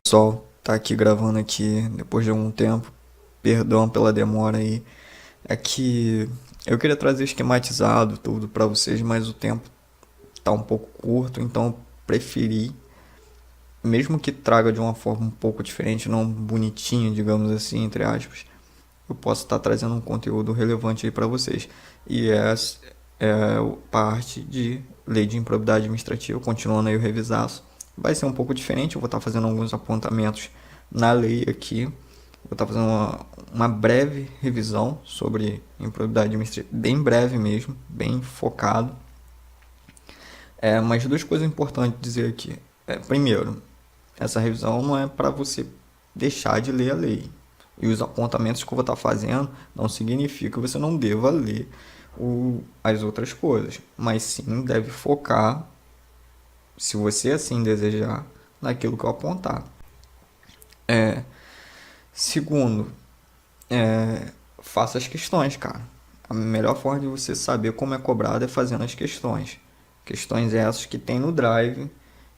Pessoal, tá aqui gravando aqui depois de algum tempo. Perdão pela demora aí. É que eu queria trazer esquematizado tudo pra vocês, mas o tempo tá um pouco curto, então eu preferi, mesmo que traga de uma forma um pouco diferente, não bonitinha, digamos assim, entre aspas, eu posso estar trazendo um conteúdo relevante aí pra vocês. E essa é parte de lei de improbidade administrativa, continuando aí o revisaço. Vai ser um pouco diferente, eu vou estar fazendo alguns apontamentos na lei aqui. Vou estar fazendo uma breve revisão sobre improbidade administrativa, bem breve mesmo, bem focado. Mas duas coisas importantes dizer aqui. Primeiro, essa revisão não é para você deixar de ler a lei. E os apontamentos que eu vou estar fazendo não significa que você não deva ler as outras coisas, mas sim deve focar, se você assim desejar, naquilo que eu apontar. Segundo, faça as questões, cara. A melhor forma de você saber como é cobrado é fazendo as questões. Questões essas que tem no Drive.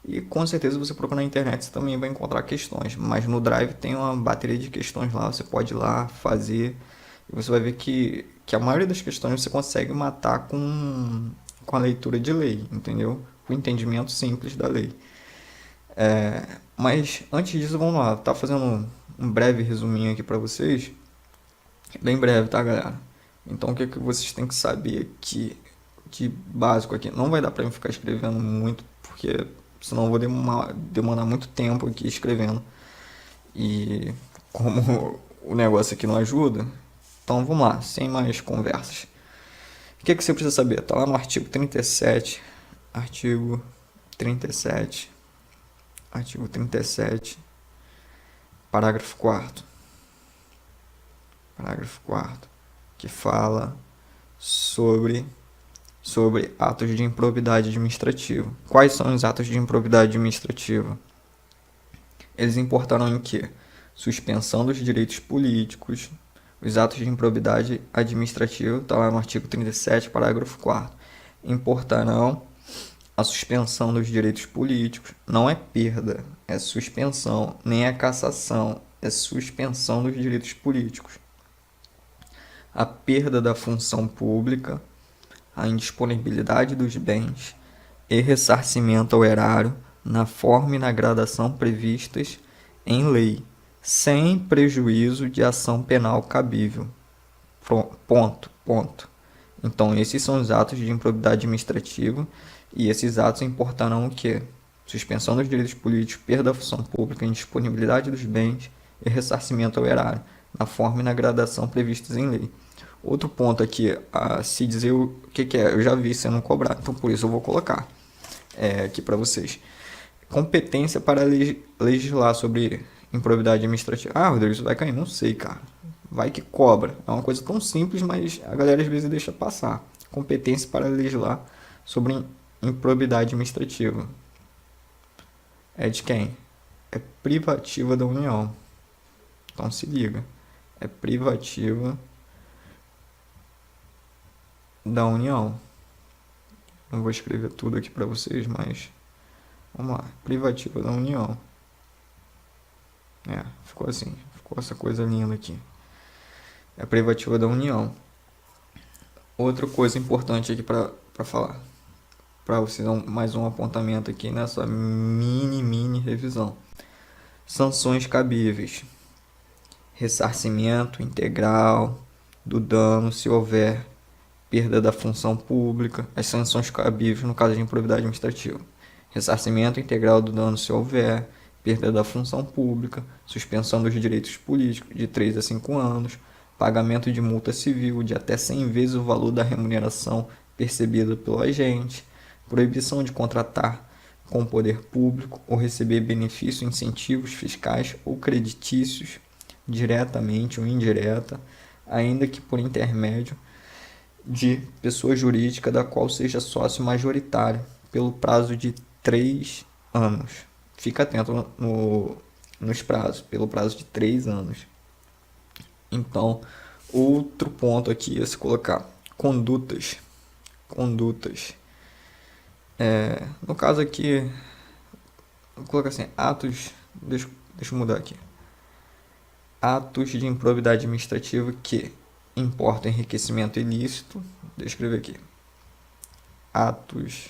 E com certeza você procura na internet, você também vai encontrar questões. Mas no Drive tem uma bateria de questões lá, você pode ir lá fazer. E você vai ver que a maioria das questões você consegue matar com a leitura de lei, entendeu? Com o entendimento simples da lei. Mas antes disso, vamos lá. Tá fazendo um breve resuminho aqui para vocês. Bem breve, tá, galera? Então, o que vocês têm que saber aqui de básico aqui? Não vai dar para mim ficar escrevendo muito, porque senão eu vou demandar muito tempo aqui escrevendo. E como o negócio aqui não ajuda, então vamos lá, sem mais conversas. O que você precisa saber? Tá lá no artigo 37, artigo 37, artigo 37, parágrafo 4º, parágrafo 4º, que fala sobre atos de improbidade administrativa. Quais são os atos de improbidade administrativa? Eles importarão em que? Suspensão dos direitos políticos. Os atos de improbidade administrativa, está lá no artigo 37, parágrafo 4º, importarão a suspensão dos direitos políticos. Não é perda, é suspensão, nem é cassação, é suspensão dos direitos políticos. A perda da função pública, a indisponibilidade dos bens e ressarcimento ao erário na forma e na gradação previstas em lei, sem prejuízo de ação penal cabível. Ponto. Então, esses são os atos de improbidade administrativa e esses atos importarão o quê? Suspensão dos direitos políticos, perda da função pública, indisponibilidade dos bens e ressarcimento ao erário, na forma e na gradação previstas em lei. Outro ponto aqui, a se dizer o que é, eu já vi sendo cobrado, então por isso eu vou colocar aqui para vocês. Competência para legislar sobre improbidade administrativa. Ah, Rodrigo, isso vai cair? Não sei, cara. Vai que cobra. É uma coisa tão simples, mas a galera às vezes deixa passar. Competência para legislar sobre improbidade administrativa. É de quem? É privativa da União. Então se liga. É privativa da União. Não vou escrever tudo aqui para vocês, mas vamos lá. Privativa da União. Ficou assim. Ficou essa coisa linda aqui. É privativa da União. Outra coisa importante aqui para falar. Para vocês, mais um apontamento aqui nessa mini revisão. Sanções cabíveis. Ressarcimento integral do dano se houver perda da função pública. As sanções cabíveis no caso de improbidade administrativa. Ressarcimento integral do dano se houver perda da função pública, suspensão dos direitos políticos de 3 a 5 anos, pagamento de multa civil de até 100 vezes o valor da remuneração percebida pelo agente, proibição de contratar com o poder público ou receber benefícios, incentivos fiscais ou creditícios, diretamente ou indireta, ainda que por intermédio de pessoa jurídica da qual seja sócio majoritário, pelo prazo de 3 anos. Fica atento nos prazos, pelo prazo de 3 anos. Então, outro ponto aqui é se colocar condutas. No caso aqui, vou colocar assim, atos deixa eu mudar aqui. Atos de improbidade administrativa que importam enriquecimento ilícito. Deixa eu escrever aqui. Atos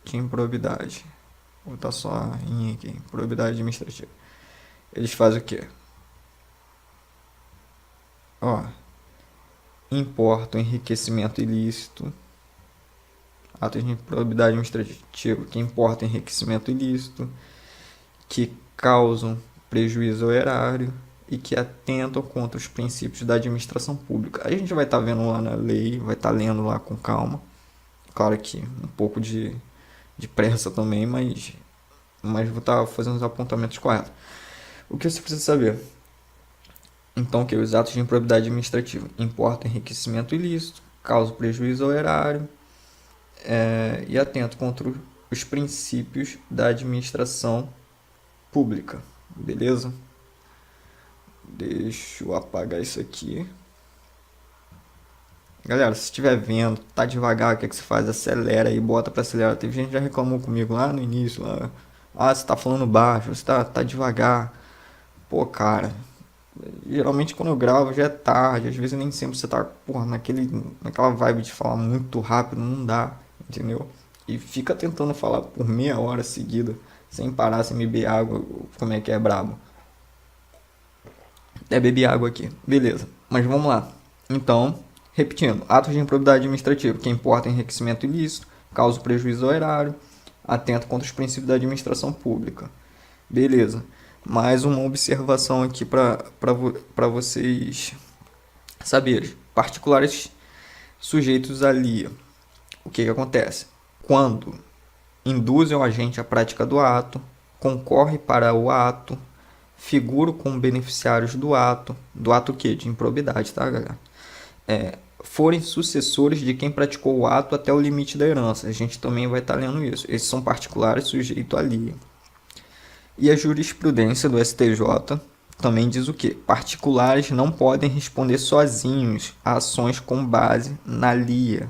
de improbidade. Vou botar só em aqui. Improbidade administrativa. Eles fazem o quê? Ó, importam enriquecimento ilícito. Atos de improbidade administrativa que importam enriquecimento ilícito, que causam prejuízo ao erário e que atentam contra os princípios da administração pública. A gente vai estar vendo lá na lei, vai estar lendo lá com calma. Claro que um pouco de pressa também, mas vou estar fazendo os apontamentos corretos. O que você precisa saber? Então, que os atos de improbidade administrativa importam enriquecimento ilícito, causam prejuízo ao erário e atentam contra os princípios da administração pública. Beleza? Deixa eu apagar isso aqui. Galera, se estiver vendo, tá devagar, o que é que você faz? Acelera aí, bota pra acelerar. Teve gente que já reclamou comigo lá no início. Lá. Ah, você tá falando baixo, você tá devagar. Pô, cara, geralmente quando eu gravo já é tarde. Às vezes nem sempre você tá, porra, naquela vibe de falar muito rápido, não dá, entendeu? E fica tentando falar por meia hora seguida, sem parar, sem beber água. Como é que é brabo? Até beber água aqui. Beleza, mas vamos lá. Então, repetindo, atos de improbidade administrativa que importam enriquecimento ilícito, causam prejuízo ao erário, atenta contra os princípios da administração pública. Beleza. Mais uma observação aqui para vocês saberem. Particulares sujeitos ali. O que acontece? Quando induzem o agente à prática do ato, concorre para o ato, figuram como beneficiários do ato que? De improbidade, tá, galera? Forem sucessores de quem praticou o ato até o limite da herança. A gente também vai estar lendo isso. Esses são particulares sujeitos ali. E a jurisprudência do STJ também diz o quê? Particulares não podem responder sozinhos a ações com base na LIA.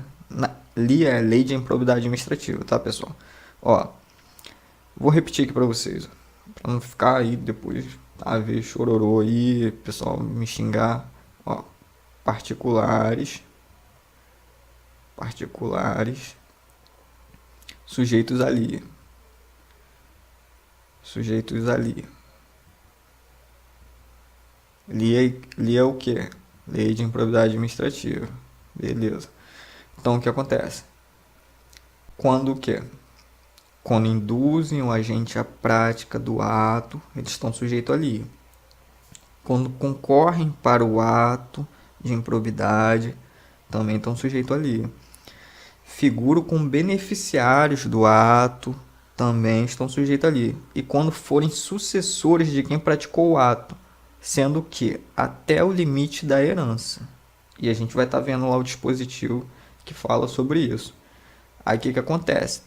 LIA é Lei de Improbidade Administrativa, tá, pessoal? Ó, vou repetir aqui para vocês, para não ficar aí depois, tá, ver chororô aí, pessoal me xingar. Ó, particulares sujeitos a LIA. LIA é o que? Lei de Improbidade Administrativa. Beleza. Então, o que acontece? Quando o quê? Quando induzem o agente à prática do ato, eles estão sujeitos a LIA. Quando concorrem para o ato de improbidade, também estão sujeitos a LIA. Figuram como beneficiários do ato, também estão sujeitos a LIA. E quando forem sucessores de quem praticou o ato, sendo que até o limite da herança. E a gente vai estar vendo lá o dispositivo que fala sobre isso. Aí o que acontece?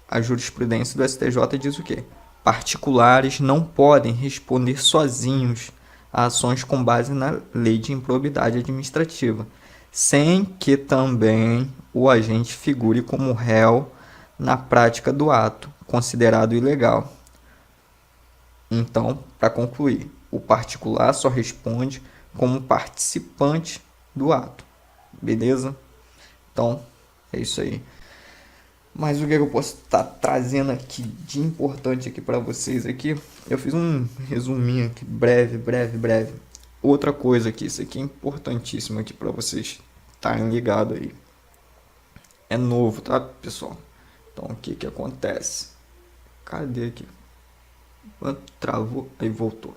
A jurisprudência do STJ diz o quê? Particulares não podem responder sozinhos a ações com base na lei de improbidade administrativa, sem que também o agente figure como réu na prática do ato, considerado ilegal. Então, para concluir, o particular só responde como participante do ato. Beleza? Então, é isso aí. Mas o que eu posso estar trazendo aqui de importante aqui para vocês aqui? Eu fiz um resuminho aqui, breve. Outra coisa aqui, isso aqui é importantíssimo aqui para vocês estarem ligados aí. É novo, tá, pessoal? Então, o que acontece? Cadê aqui? Travou, aí voltou.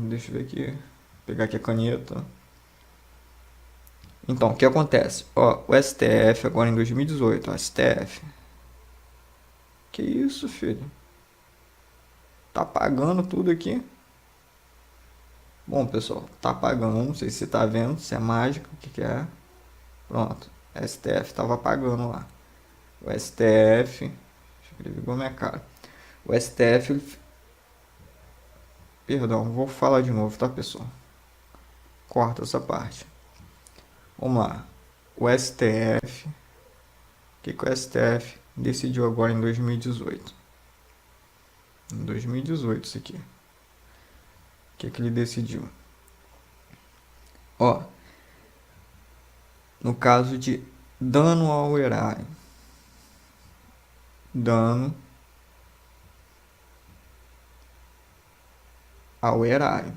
Deixa eu ver aqui. Vou pegar aqui a caneta. Então, o que acontece? Ó, o STF agora em 2018, ó, STF. Que isso, filho? Tá apagando tudo aqui. Bom, pessoal, tá apagando. Não sei se você tá vendo, se é mágica, o que é. Pronto, STF tava apagando lá. O STF. Deixa eu escrever igual minha cara. O STF. Perdão, vou falar de novo, tá, pessoal? Corta essa parte. Vamos lá. O STF que o STF decidiu agora em 2018? Em 2018 isso aqui. O que ele decidiu? Ó, no caso de dano ao erário. Dano ao erário.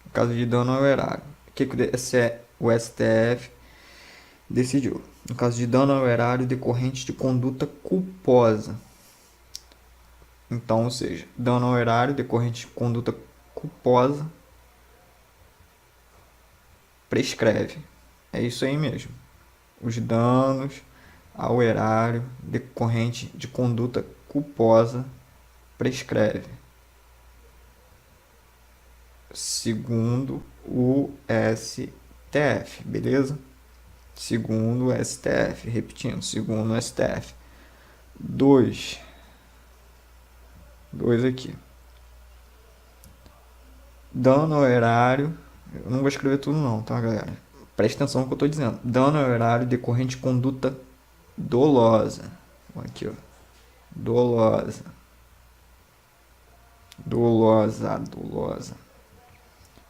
No caso de dano ao erário. O que o STF decidiu? No caso de dano ao erário decorrente de conduta culposa. Então, ou seja, dano ao erário decorrente de conduta culposa prescreve. É isso aí mesmo. Os danos ao erário decorrente de conduta culposa prescreve. Segundo o STF, beleza? Segundo o STF, repetindo, segundo o STF. Dois aqui. Dano ao erário, eu não vou escrever tudo não, tá, galera? Preste atenção no que eu tô dizendo. Dano ao erário decorrente de conduta dolosa. Aqui, ó. Dolosa.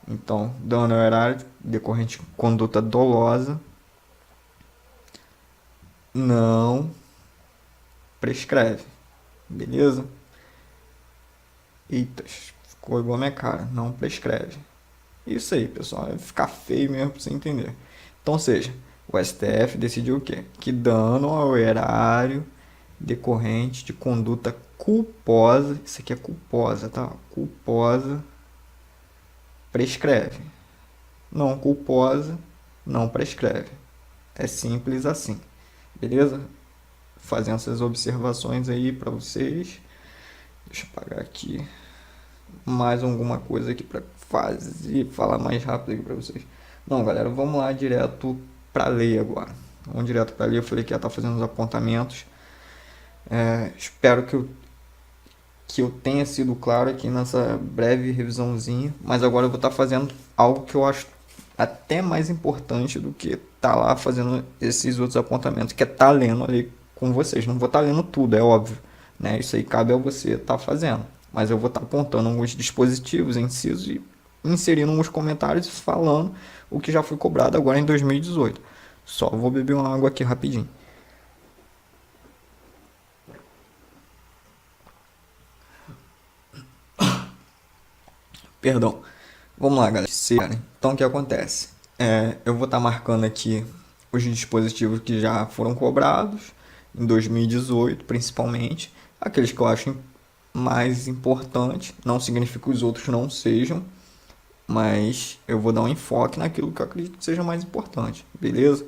Então, dano ao erário decorrente de conduta dolosa não prescreve. Beleza? Eita, ficou igual a minha cara. Não prescreve. Isso aí, pessoal. Vai ficar feio mesmo pra você entender. Então, ou seja, o STF decidiu o quê? Que dano ao erário decorrente de conduta culposa, isso aqui é culposa, tá? Culposa prescreve. Não culposa não prescreve. É simples assim. Beleza? Fazendo essas observações aí para vocês. Deixa eu apagar aqui mais alguma coisa aqui para falar mais rápido aqui para vocês. Não, galera, vamos lá direto para a lei agora. Vamos direto para a lei. Eu falei que ia estar fazendo os apontamentos. Espero que eu tenha sido claro aqui nessa breve revisãozinha, mas agora eu vou estar fazendo algo que eu acho até mais importante do que estar lá fazendo esses outros apontamentos, que é estar lendo ali com vocês. Não vou estar lendo tudo, é óbvio, né? Isso aí cabe a você estar fazendo, mas eu vou estar apontando alguns dispositivos, incisos e inserindo uns comentários falando o que já foi cobrado agora em 2018. Só vou beber uma água aqui rapidinho. Perdão. Vamos lá, galera. Então, o que acontece? Eu vou estar marcando aqui os dispositivos que já foram cobrados em 2018, principalmente. Aqueles que eu acho mais importantes. Não significa que os outros não sejam, mas eu vou dar um enfoque naquilo que eu acredito que seja mais importante, beleza?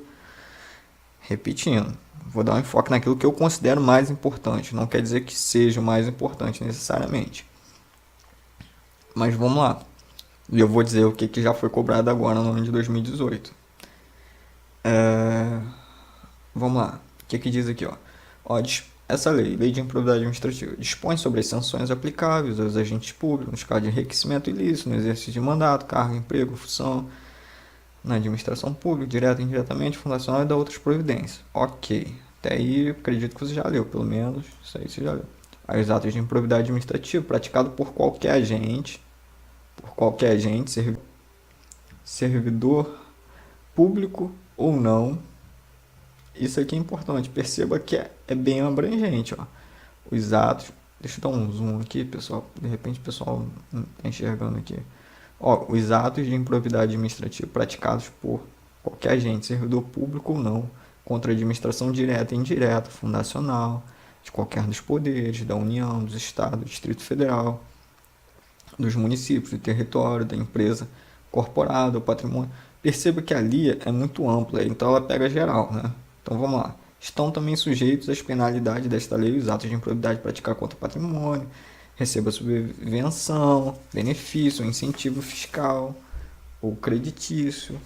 Repetindo, vou dar um enfoque naquilo que eu considero mais importante. Não quer dizer que seja o mais importante necessariamente. Mas vamos lá. E eu vou dizer o que já foi cobrado agora no ano de 2018. Vamos lá. O que diz aqui? Essa lei de improbidade administrativa, dispõe sobre as sanções aplicáveis aos agentes públicos nos casos de enriquecimento ilícito, no exercício de mandato, cargo, emprego, função, na administração pública, direta e indiretamente, fundacional e da outras providências. Ok. Até aí, acredito que você já leu, pelo menos. Isso aí você já leu. Aí, os atos de improbidade administrativa praticado por qualquer agente, servidor público ou não. Isso aqui é importante, perceba que é bem abrangente, ó. Os atos, deixa eu dar um zoom aqui, pessoal, de repente o pessoal não está enxergando aqui. Os atos de improbidade administrativa praticados por qualquer agente, servidor público ou não, contra a administração direta e indireta, fundacional, de qualquer dos poderes, da União, dos Estados, do Distrito Federal, dos municípios, do território, da empresa corporada, o patrimônio. Perceba que a LIA é muito ampla, então ela pega geral, né? Então vamos lá. Estão também sujeitos às penalidades desta lei os atos de improbidade praticados contra o patrimônio, receba subvenção, benefício, incentivo fiscal ou creditício,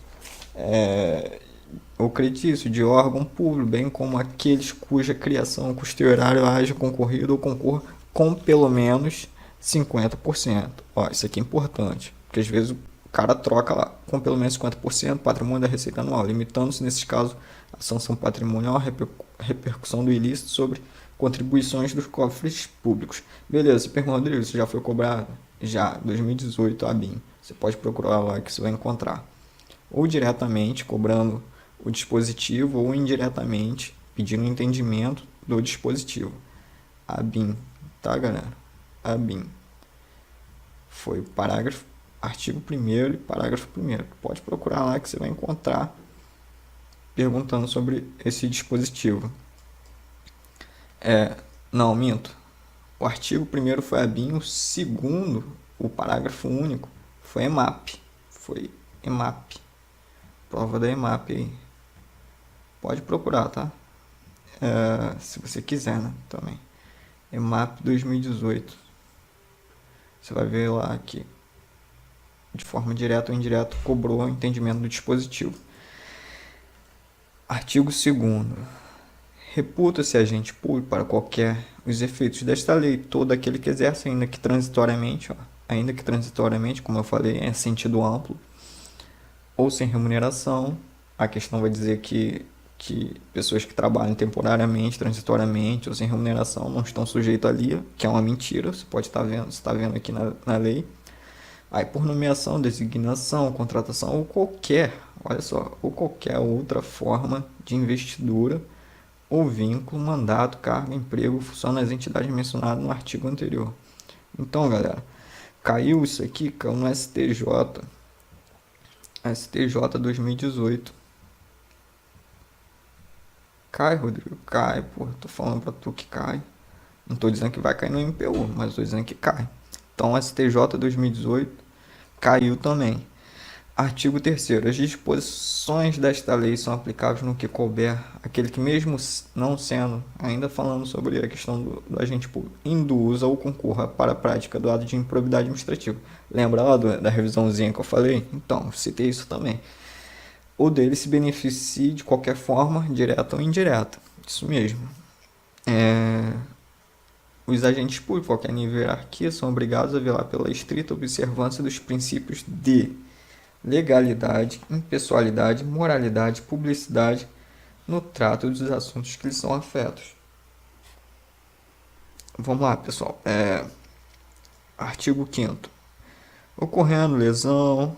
de órgão público, bem como aqueles cuja criação, custeio horário haja concorrido ou concorra com pelo menos 50%. Isso aqui é importante, porque às vezes cara troca lá com pelo menos 50% do patrimônio da receita anual, limitando-se, nesses casos, a sanção patrimonial, a repercussão do ilícito sobre contribuições dos cofres públicos. Beleza, você pergunta, Rodrigo, isso já foi cobrado? Já, 2018, a BIM. Você pode procurar lá que você vai encontrar. Ou diretamente cobrando o dispositivo, ou indiretamente pedindo entendimento do dispositivo. A BIM, tá, galera? A BIM. Foi o parágrafo, artigo 1º e parágrafo 1º. Pode procurar lá que você vai encontrar perguntando sobre esse dispositivo. Não, minto. O artigo 1º foi a BIM, o segundo, o parágrafo único, foi EMAP. Foi EMAP. Prova da EMAP aí. Pode procurar, tá? Se você quiser, né? Também. EMAP 2018. Você vai ver lá que, de forma direta ou indireta, cobrou o entendimento do dispositivo. Artigo 2º. Reputa-se agente público para qualquer os efeitos desta lei, todo aquele que exerce, ainda que transitoriamente, como eu falei, em sentido amplo, ou sem remuneração. A questão vai dizer que pessoas que trabalham temporariamente, transitoriamente ou sem remuneração não estão sujeitos ali, que é uma mentira, você pode estar vendo, você está vendo aqui na lei. Aí por nomeação, designação, contratação ou qualquer, olha só, ou qualquer outra forma de investidura ou vínculo, mandato, cargo, emprego, função nas entidades mencionadas no artigo anterior. Então, galera, caiu isso aqui, caiu no STJ 2018. Cai, Rodrigo, cai, pô, tô falando pra tu que cai. Não tô dizendo que vai cair no MPU, mas tô dizendo que cai. Então, STJ 2018 caiu também. Artigo 3º. As disposições desta lei são aplicáveis no que couber aquele que, mesmo não sendo, ainda falando sobre a questão do agente público, induza ou concorra para a prática do ato de improbidade administrativa. Lembra lá da revisãozinha que eu falei? Então, citei isso também. Ou dele se beneficie de qualquer forma, direta ou indireta. Isso mesmo. Os agentes públicos, qualquer nível de hierarquia, são obrigados a velar pela estrita observância dos princípios de legalidade, impessoalidade, moralidade, publicidade no trato dos assuntos que lhes são afetos. Vamos lá, pessoal. Artigo 5º. Ocorrendo lesão...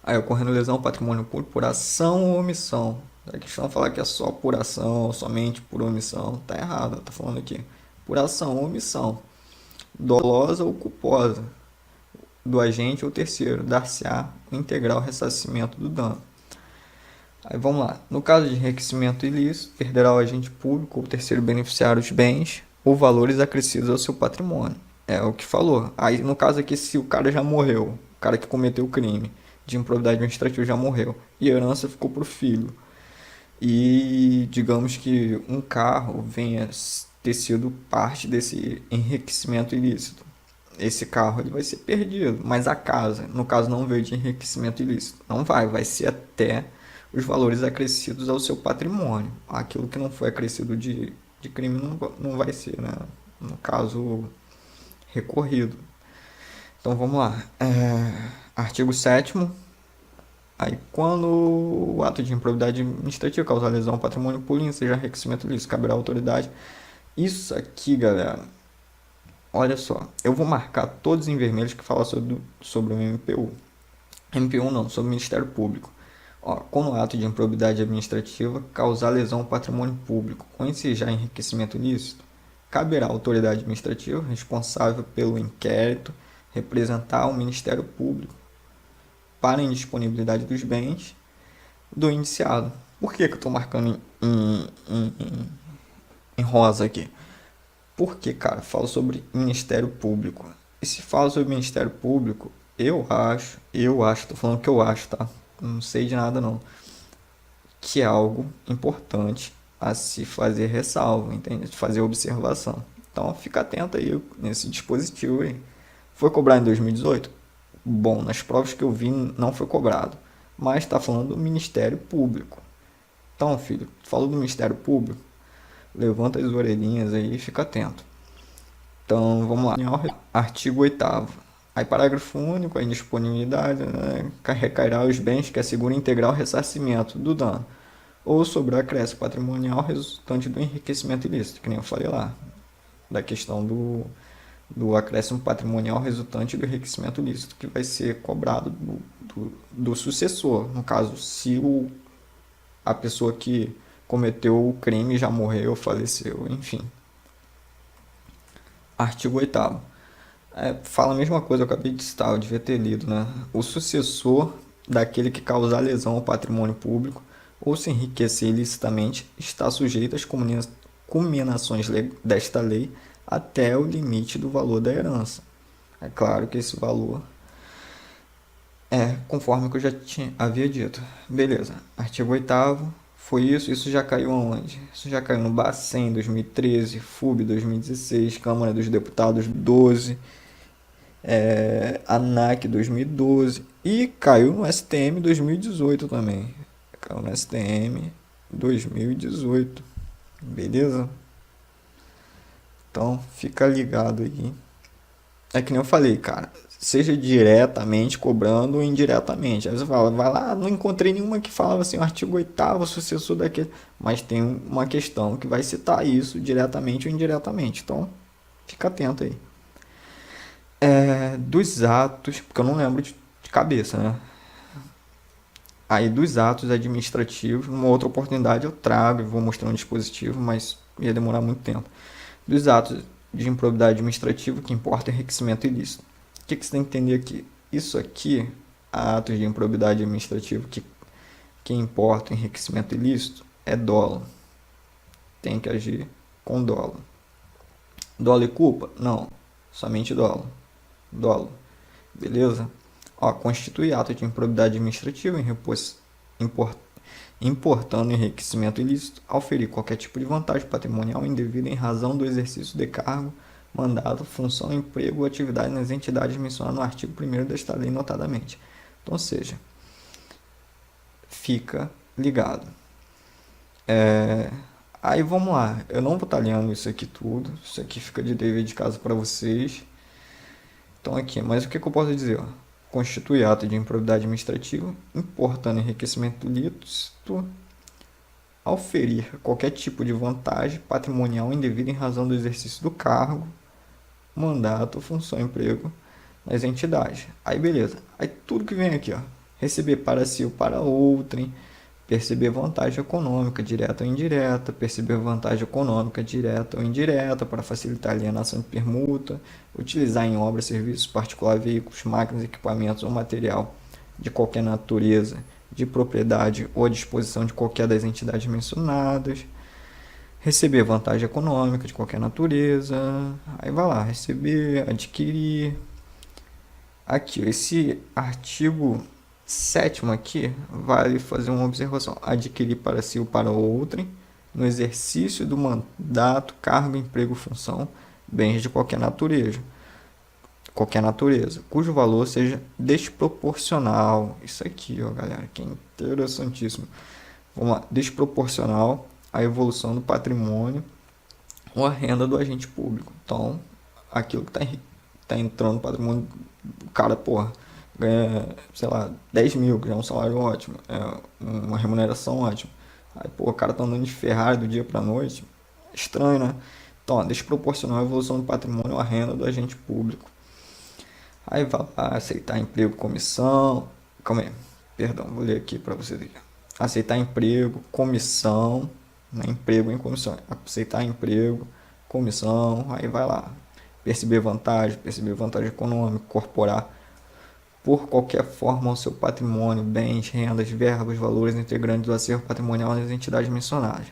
ocorrendo lesão ao patrimônio público por ação ou omissão. A questão falar que é só por ação, somente por omissão. Tá errado, tá falando aqui. Por ação ou omissão. Dolosa ou culposa do agente ou terceiro, dar-se-á o integral ressarcimento do dano. Aí vamos lá. No caso de enriquecimento ilícito, perderá o agente público ou terceiro beneficiário os bens ou valores acrescidos ao seu patrimônio. É o que falou. Aí no caso aqui, se o cara já morreu, o cara que cometeu o crime de improbidade administrativa já morreu, e a herança ficou para o filho, e digamos que um carro venha ter sido parte desse enriquecimento ilícito, esse carro ele vai ser perdido, mas a casa, no caso, não veio de enriquecimento ilícito, não vai ser até os valores acrescidos ao seu patrimônio. Aquilo que não foi acrescido de crime não vai ser, né? No caso, recorrido. Então vamos lá. Artigo 7º. Aí, quando o ato de improbidade administrativa causar lesão ao patrimônio público, seja enriquecimento ilícito, caberá à autoridade. Isso aqui, galera, olha só, eu vou marcar todos em vermelhos que falam sobre o MPU. MPU não, sobre o Ministério Público. Quando o ato de improbidade administrativa causar lesão ao patrimônio público ou ensejar enriquecimento ilícito, caberá à autoridade administrativa responsável pelo inquérito representar o Ministério Público para a indisponibilidade dos bens do indiciado. Por que eu estou marcando em rosa aqui? Porque, cara, fala sobre Ministério Público. E se fala sobre Ministério Público, eu acho, tô falando que eu acho, tá? Não sei de nada não. Que é algo importante a se fazer ressalva, entende? Fazer observação. Então fica atento aí nesse dispositivo aí. Foi cobrado em 2018? Bom, nas provas que eu vi não foi cobrado. Mas está falando do Ministério Público. Então, filho, falou do Ministério Público, levanta as orelhinhas aí e fica atento. Então, vamos lá. Artigo 8º. Aí, parágrafo único, a indisponibilidade, né, recairá os bens que asseguram integral ressarcimento do dano ou sobre o acréscimo patrimonial resultante do enriquecimento ilícito, que nem eu falei lá, da questão do acréscimo patrimonial resultante do enriquecimento ilícito, que vai ser cobrado do sucessor. No caso, se a pessoa que cometeu o crime já morreu, faleceu, enfim. Artigo 8º. Fala a mesma coisa, eu acabei de citar, eu devia ter lido, né? O sucessor daquele que causar lesão ao patrimônio público ou se enriquecer ilicitamente está sujeito às culminações desta lei até o limite do valor da herança. É claro que esse valor é conforme que eu já havia dito. Beleza, artigo 8º, foi isso já caiu aonde? Isso já caiu no Bacen 2013, FUB 2016, Câmara dos Deputados 12, ANAC 2012 e caiu no STM 2018 também. Caiu no STM 2018. Beleza? Então fica ligado aí. É que nem eu falei, cara. Seja diretamente cobrando ou indiretamente. Aí você fala, vai lá, não encontrei nenhuma que falava assim, o artigo 8º, sucessor daquele. Mas tem uma questão que vai citar isso diretamente ou indiretamente. Então, fica atento aí. Dos atos, porque eu não lembro de cabeça, né? Aí dos atos administrativos, numa outra oportunidade eu trago e vou mostrar um dispositivo, mas ia demorar muito tempo. Dos atos de improbidade administrativa que importa enriquecimento ilícito. O que você tem que entender aqui? Isso aqui, atos de improbidade administrativa que importa enriquecimento ilícito, é dolo. Tem que agir com dolo. Dolo e culpa? Não, somente dolo. Dolo. Beleza? Ó, constitui ato de improbidade administrativa importando enriquecimento ilícito, auferir qualquer tipo de vantagem patrimonial indevida em razão do exercício de cargo, mandato, função, emprego ou atividade nas entidades mencionadas no artigo 1º desta lei notadamente. Então, ou seja, fica ligado. Aí vamos lá, eu não vou estar lendo isso aqui tudo, isso aqui fica de dever de casa para vocês. Então aqui, mas o que eu posso dizer? Ó? Constitui ato de improbidade administrativa, importando enriquecimento ilícito, auferir qualquer tipo de vantagem patrimonial indevida em razão do exercício do cargo, mandato, função, emprego nas entidades. Aí beleza. Aí tudo que vem aqui, ó, receber para si ou para outrem, perceber vantagem econômica direta ou indireta, perceber vantagem econômica direta ou indireta para facilitar a alienação de permuta, utilizar em obras, serviços particulares, veículos, máquinas, equipamentos ou material de qualquer natureza, de propriedade ou à disposição de qualquer das entidades mencionadas, receber vantagem econômica de qualquer natureza, aí vai lá, receber, adquirir. Aqui, esse artigo 7º aqui, vale fazer uma observação. Adquirir para si ou para outrem, no exercício do mandato, cargo, emprego, função, bens de qualquer natureza, cujo valor seja desproporcional. Isso aqui, ó, galera, que é interessantíssimo. Vamos lá, desproporcional à evolução do patrimônio ou à renda do agente público. Então, aquilo que está entrando no patrimônio do cara, porra, ganha, sei lá, 10 mil, que já é um salário ótimo, é uma remuneração ótima. Aí, pô, o cara tá andando de Ferrari do dia pra noite, estranho, né? Então, ó, desproporcional à evolução do patrimônio ou à renda do agente público. Aí vai lá, aceitar emprego, comissão. Calma aí, perdão, vou ler aqui para você ver. Aceitar emprego, comissão, né? Emprego em comissão. Aceitar emprego, comissão, aí vai lá. Perceber vantagem econômica, incorporar por qualquer forma ao seu patrimônio, bens, rendas, verbas, valores integrantes do acervo patrimonial das entidades mencionadas.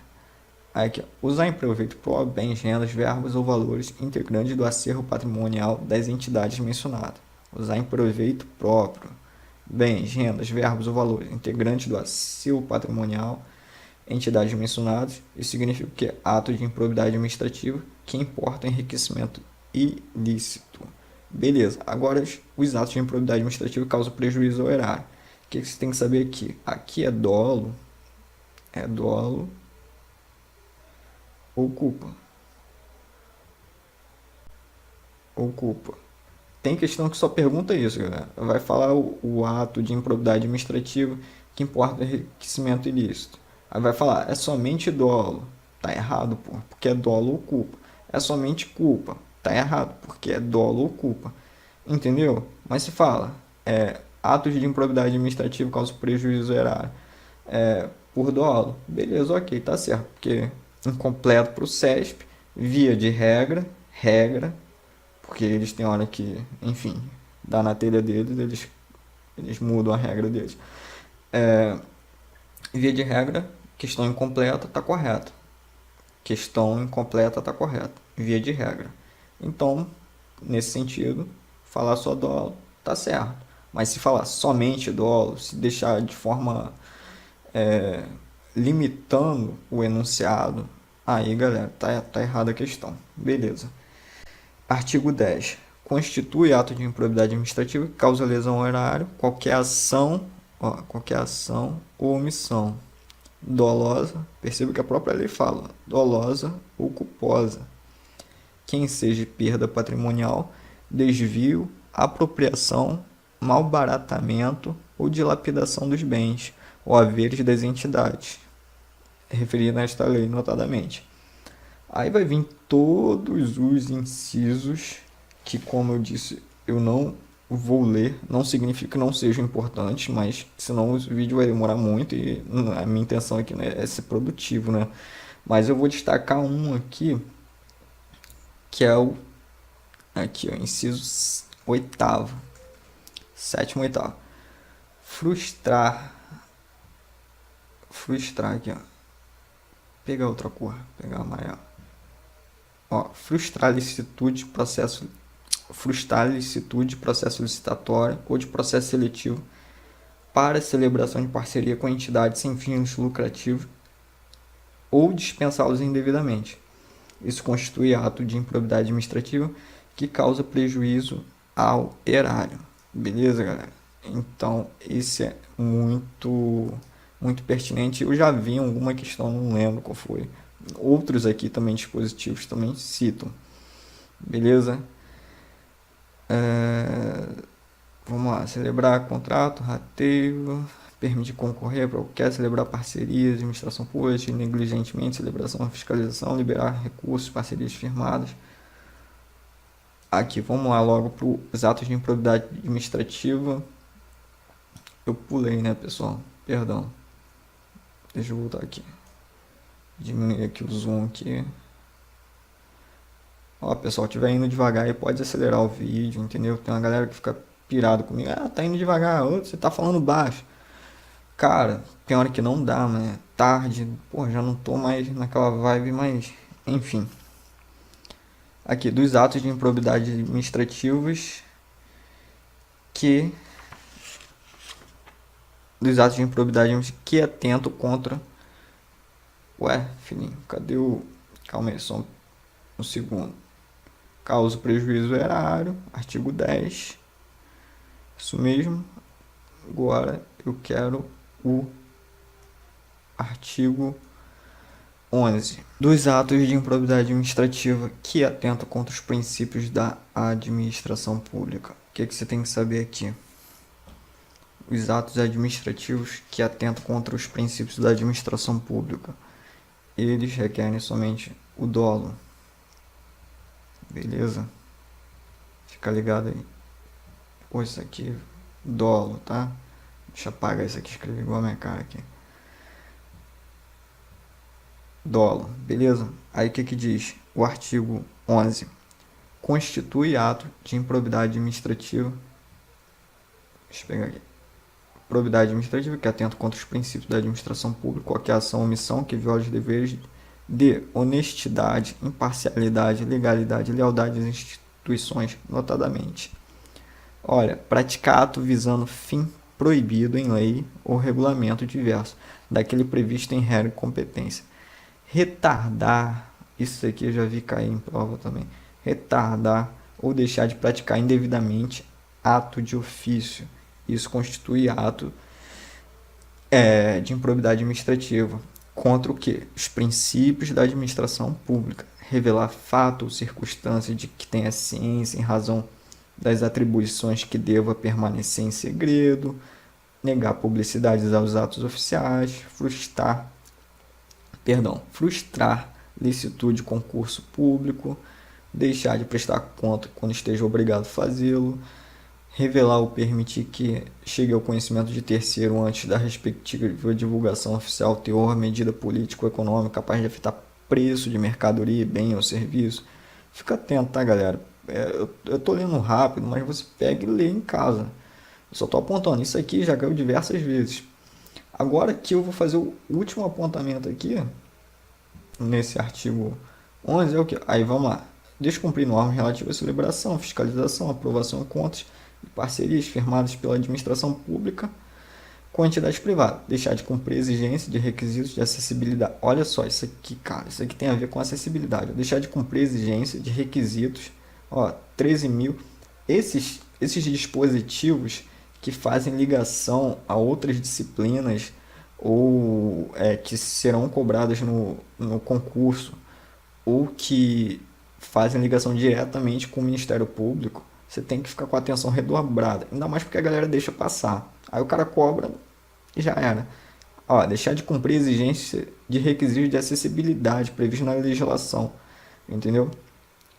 Aí aqui, ó, usar em proveito próprio bens, rendas, verbas ou valores integrantes do acervo patrimonial das entidades mencionadas. Usar em proveito próprio bens, rendas, verbas ou valores integrantes do acervo patrimonial entidades mencionadas. Isso significa que é ato de improbidade administrativa que importa enriquecimento ilícito. Beleza, agora os atos de improbidade administrativa causam prejuízo ao erário. O que você tem que saber aqui? Aqui é dolo ou culpa. ou culpa. Tem questão que só pergunta isso, galera. Vai falar o ato de improbidade administrativa que importa o enriquecimento ilícito. Aí vai falar, é somente dolo. Tá errado, pô, porque é dolo ou culpa. É somente culpa. Tá errado, porque é dolo ou culpa. Entendeu? Mas se fala, atos de improbidade administrativa causam prejuízo erário. Por dolo. Beleza, ok, tá certo. Porque incompleto para o CESP, via de regra, porque eles têm hora que, enfim, dá na telha deles, eles mudam a regra deles. Via de regra, questão incompleta está correta. Questão incompleta está correta. Via de regra. Então, nesse sentido, falar só dolo está certo. Mas se falar somente dolo, se deixar de forma limitando o enunciado, aí galera, tá errada a questão. Beleza. Artigo 10. Constitui ato de improbidade administrativa que causa lesão ao erário qualquer ação ou omissão dolosa, perceba que a própria lei fala, dolosa ou culposa, quem seja perda patrimonial, desvio, apropriação, malbaratamento ou dilapidação dos bens ou haveres das entidades, referido nesta lei notadamente. Aí vai vir todos os incisos que, como eu disse, eu não vou ler. Não significa que não sejam importantes, mas senão o vídeo vai demorar muito e a minha intenção aqui, né, é ser produtivo, né? Mas eu vou destacar um aqui, que é o inciso 8º, 7º, 8º. Frustrar aqui, ó. Pegar outra cor, pegar amarelo. Frustrar licitude de processo licitatório ou de processo seletivo para celebração de parceria com entidades sem fins lucrativos ou dispensá-los indevidamente. Isso constitui ato de improbidade administrativa que causa prejuízo ao erário. Beleza, galera? Então, esse é muito pertinente. Eu já vi alguma questão, não lembro qual foi. Outros aqui também, dispositivos, também citam. Beleza? Vamos lá. Celebrar contrato, rateio, permitir concorrer para qualquer, celebrar parcerias, administração pública, negligentemente, celebração, fiscalização, liberar recursos, parcerias firmadas. Aqui, vamos lá logo para os atos de improbidade administrativa. Eu pulei, né, pessoal? Perdão. Deixa eu voltar aqui. Diminuir aqui o zoom aqui. Pessoal, estiver indo devagar aí, pode acelerar o vídeo, entendeu? Tem uma galera que fica pirado comigo. Tá indo devagar, você tá falando baixo. Cara, tem hora que não dá, né? Tarde, já não tô mais naquela vibe, mas enfim. Aqui, dos atos de improbidade administrativos que atentam contra... filhinho, cadê o... Calma aí, só um segundo. Causa prejuízo erário, artigo 10. Isso mesmo. Agora eu quero o artigo 11. Dos atos de improbidade administrativa que atentam contra os princípios da administração pública. O que você tem que saber aqui? Os atos administrativos que atentam contra os princípios da administração pública. Eles requerem somente o dolo. Beleza? Fica ligado aí. Isso aqui, dolo, tá? Deixa eu apagar isso aqui, escrevi igual a minha cara aqui. Dolo, beleza? Aí o que diz o artigo 11? Constitui ato de improbidade administrativa. Deixa eu pegar aqui. Probidade administrativa que atenta contra os princípios da administração pública, qualquer ação ou omissão que viola os deveres de honestidade, imparcialidade, legalidade e lealdade das instituições, notadamente. Praticar ato visando fim proibido em lei ou regulamento diverso, daquele previsto em regra e competência. Retardar, isso aqui eu já vi cair em prova também, retardar ou deixar de praticar indevidamente ato de ofício. Isso constitui ato de improbidade administrativa. contra o quê? Os princípios da administração pública. Revelar fato ou circunstância de que tenha ciência em razão das atribuições que deva permanecer em segredo, negar publicidades aos atos oficiais, frustrar licitude de concurso público, deixar de prestar conta quando esteja obrigado a fazê-lo, revelar ou permitir que chegue ao conhecimento de terceiro antes da respectiva divulgação oficial teor, medida política ou econômica capaz de afetar preço de mercadoria, bem ou serviço. Fica atento, tá, galera? Eu tô lendo rápido, mas você pega e lê em casa. Eu só tô apontando. Isso aqui já caiu diversas vezes. Agora aqui eu vou fazer o último apontamento aqui, nesse artigo 11, é o que? Aí vamos lá. Descumprir normas relativas à celebração, fiscalização, aprovação de contas e parcerias firmadas pela administração pública com entidades privadas. Deixar de cumprir exigências de requisitos de acessibilidade. Olha só, isso aqui, cara, isso aqui tem a ver com acessibilidade. Deixar de cumprir exigências de requisitos. Ó, 13 mil. Esses dispositivos que fazem ligação a outras disciplinas ou que serão cobradas no concurso ou que fazem ligação diretamente com o Ministério Público, você tem que ficar com a atenção redobrada. Ainda mais porque a galera deixa passar. Aí o cara cobra e já era. Ó, deixar de cumprir exigências de requisitos de acessibilidade previstos na legislação. Entendeu?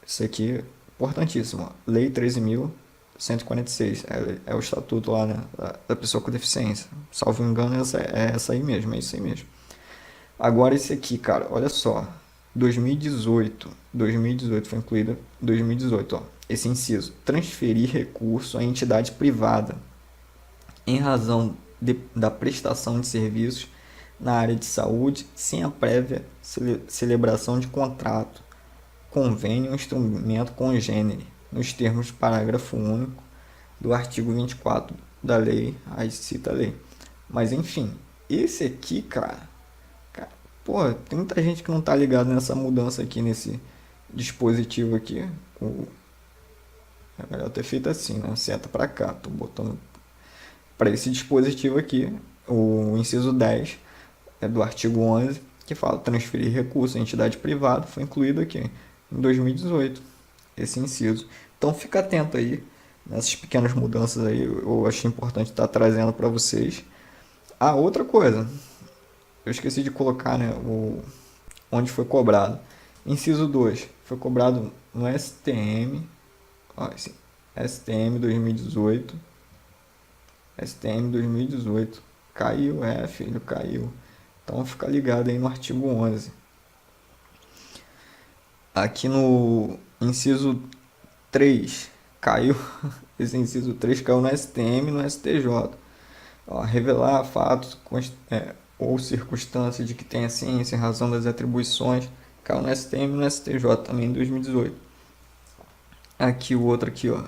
Isso aqui é importantíssimo. Ó. Lei 13.146. É o estatuto lá, né, da pessoa com deficiência. Salvo engano, é essa aí mesmo. É isso aí mesmo. Agora esse aqui, cara, olha só. 2018 foi incluído 2018, ó, esse inciso, transferir recurso à entidade privada em razão da prestação de serviços na área de saúde sem a prévia celebração de contrato, convênio ou instrumento congênere, nos termos do parágrafo único do artigo 24 da lei, aí cita a lei. Mas enfim, esse aqui, cara, pô, tem muita gente que não tá ligado nessa mudança aqui, nesse dispositivo aqui. É melhor ter feito assim, né? Seta pra cá, tô botando para esse dispositivo aqui, o inciso 10 é do artigo 11, que fala transferir recurso à entidade privada, foi incluído aqui em 2018, esse inciso. Então fica atento aí nessas pequenas mudanças aí, eu achei importante estar trazendo para vocês. Ah, outra coisa, eu esqueci de colocar, né, onde foi cobrado. Inciso 2, foi cobrado no STM, ó, esse, STM 2018. STM 2018. Caiu, filho, caiu. Então fica ligado aí no artigo 11. Aqui no inciso 3, caiu, esse inciso 3 caiu no STM e no STJ. Ó, revelar fatos ou circunstâncias de que tenha ciência em razão das atribuições, caiu no STM e no STJ também em 2018. Aqui o outro aqui, ó,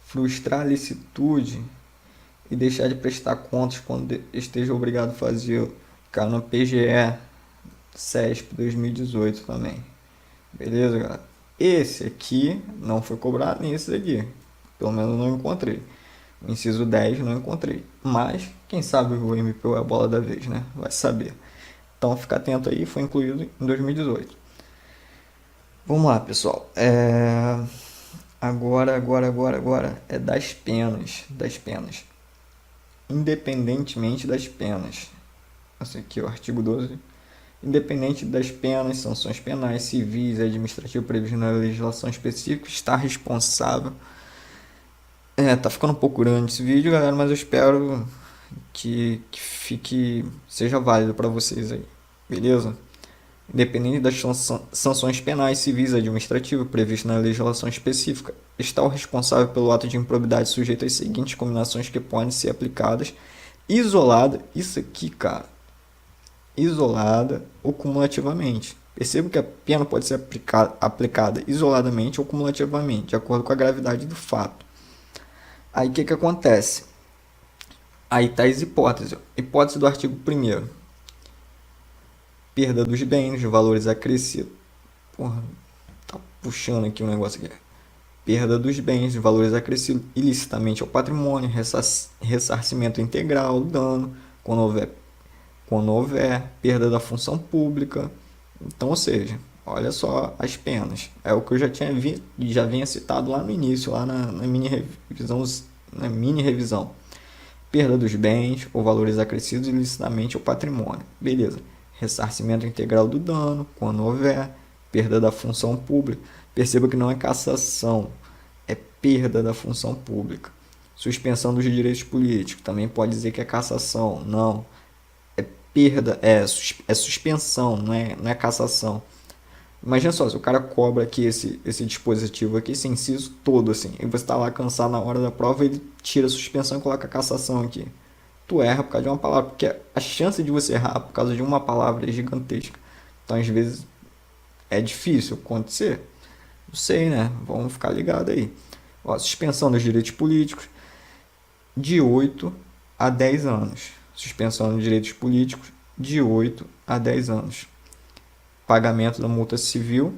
frustrar a licitude e deixar de prestar contas quando esteja obrigado a fazer, caiu no PGE CESP 2018 também. Beleza, galera? Esse aqui não foi cobrado, nem esse daqui. Pelo menos não encontrei. O inciso 10 não encontrei. Mas, quem sabe o MPU é a bola da vez, né? Vai saber. Então, fica atento aí, foi incluído em 2018. Vamos lá, pessoal. Agora é das penas. Independentemente das penas. Esse aqui é o artigo 12. Independente das penas, sanções penais, civis e administrativas previstas na legislação específica, está responsável. Tá ficando um pouco grande esse vídeo, galera, mas eu espero que seja válido para vocês aí, beleza? Independente das sanções penais, civis e administrativas previstas na legislação específica, está o responsável pelo ato de improbidade sujeito às seguintes combinações que podem ser aplicadas isolada, isso aqui, cara, isolada ou cumulativamente. Perceba que a pena pode ser aplicada isoladamente ou cumulativamente, de acordo com a gravidade do fato. Aí o que acontece? Aí tá as hipóteses. Hipótese do artigo 1º. Perda dos bens, valores acrescidos. Porra, tá puxando aqui um negócio aqui. Perda dos bens, valores acrescidos ilicitamente ao patrimônio, ressarcimento integral, dano, quando houver quando houver perda da função pública. Então, ou seja, olha só as penas. É o que eu já vinha citado lá no início, lá na mini revisão. Perda dos bens ou valores acrescidos ilicitamente ao patrimônio. Beleza. Ressarcimento integral do dano, quando houver. Perda da função pública. Perceba que não é cassação, é perda da função pública. Suspensão dos direitos políticos. Também pode dizer que é cassação. Não. É perda, é suspensão, não é cassação. Imagina só, se o cara cobra aqui esse dispositivo aqui, esse inciso todo, assim, e você está lá cansado na hora da prova, ele tira a suspensão e coloca a cassação aqui. Tu erra por causa de uma palavra, porque a chance de você errar por causa de uma palavra é gigantesca. Então, às vezes, é difícil acontecer. Não sei, né? Vamos ficar ligado aí. Ó, suspensão dos direitos políticos de 8 a 10 anos. Suspensão dos direitos políticos de 8 a 10 anos. Pagamento da multa civil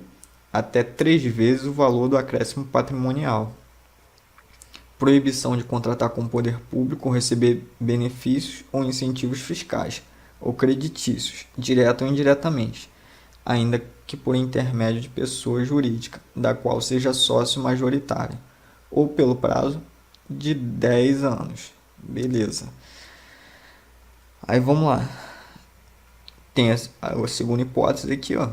até 3 vezes o valor do acréscimo patrimonial. Proibição de contratar com o poder público ou receber benefícios ou incentivos fiscais ou creditícios, direto ou indiretamente, ainda que por intermédio de pessoa jurídica, da qual seja sócio majoritário, ou pelo prazo de 10 anos. Beleza. Aí vamos lá. Tem a segunda hipótese aqui, ó.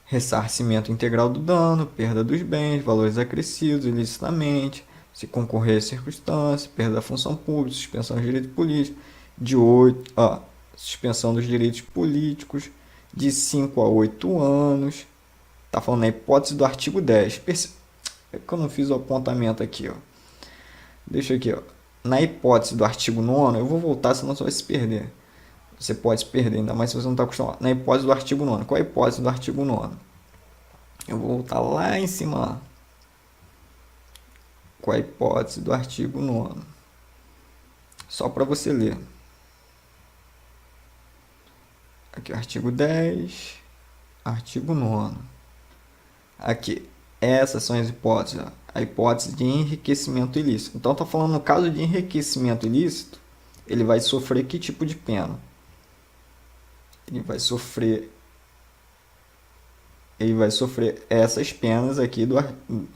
Ressarcimento integral do dano, perda dos bens, valores acrescidos ilicitamente, se concorrer a circunstância, perda da função pública, suspensão dos direitos políticos, suspensão dos direitos políticos de 5 a 8 anos. Tá falando na hipótese do artigo 10. É que eu não fiz o apontamento aqui, ó. Deixa aqui, ó. Na hipótese do artigo 9º, eu vou voltar, senão você vai se perder. Você pode se perder, ainda mais se você não está acostumado. Na hipótese do artigo 9º. Qual é a hipótese do artigo 9º? Eu vou voltar lá em cima. Qual é a hipótese do artigo 9º? Só para você ler. Aqui, artigo 10, artigo 9º. Aqui, essas são as hipóteses. Ó. A hipótese de enriquecimento ilícito. Então, está falando no caso de enriquecimento ilícito, ele vai sofrer que tipo de pena? Ele vai sofrer essas penas aqui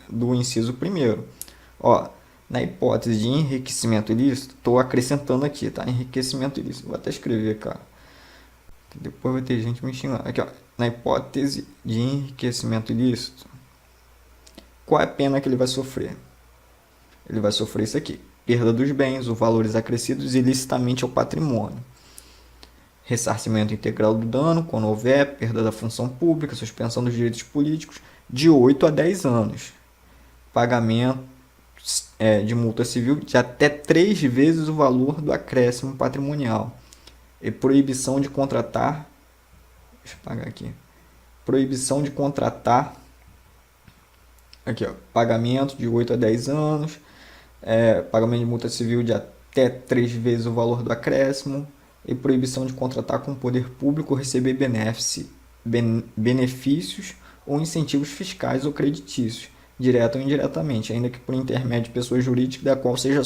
do inciso 1º. Ó, na hipótese de enriquecimento ilícito, estou acrescentando aqui, tá? Enriquecimento ilícito. Vou até escrever, cara. Depois vai ter gente me xingando. Aqui, ó. Na hipótese de enriquecimento ilícito, qual é a pena que ele vai sofrer? Ele vai sofrer isso aqui. Perda dos bens ou valores acrescidos ilicitamente ao patrimônio. Ressarcimento integral do dano, quando houver, perda da função pública, suspensão dos direitos políticos, de 8 a 10 anos. Pagamento de multa civil de até 3 vezes o valor do acréscimo patrimonial. E proibição de contratar. Deixa eu apagar aqui. Proibição de contratar. Aqui, ó. Pagamento de 8 a 10 anos. Pagamento de multa civil de até 3 vezes o valor do acréscimo. E proibição de contratar com o poder público ou receber benefícios ou incentivos fiscais ou creditícios, direto ou indiretamente, ainda que por intermédio de pessoa jurídica da qual seja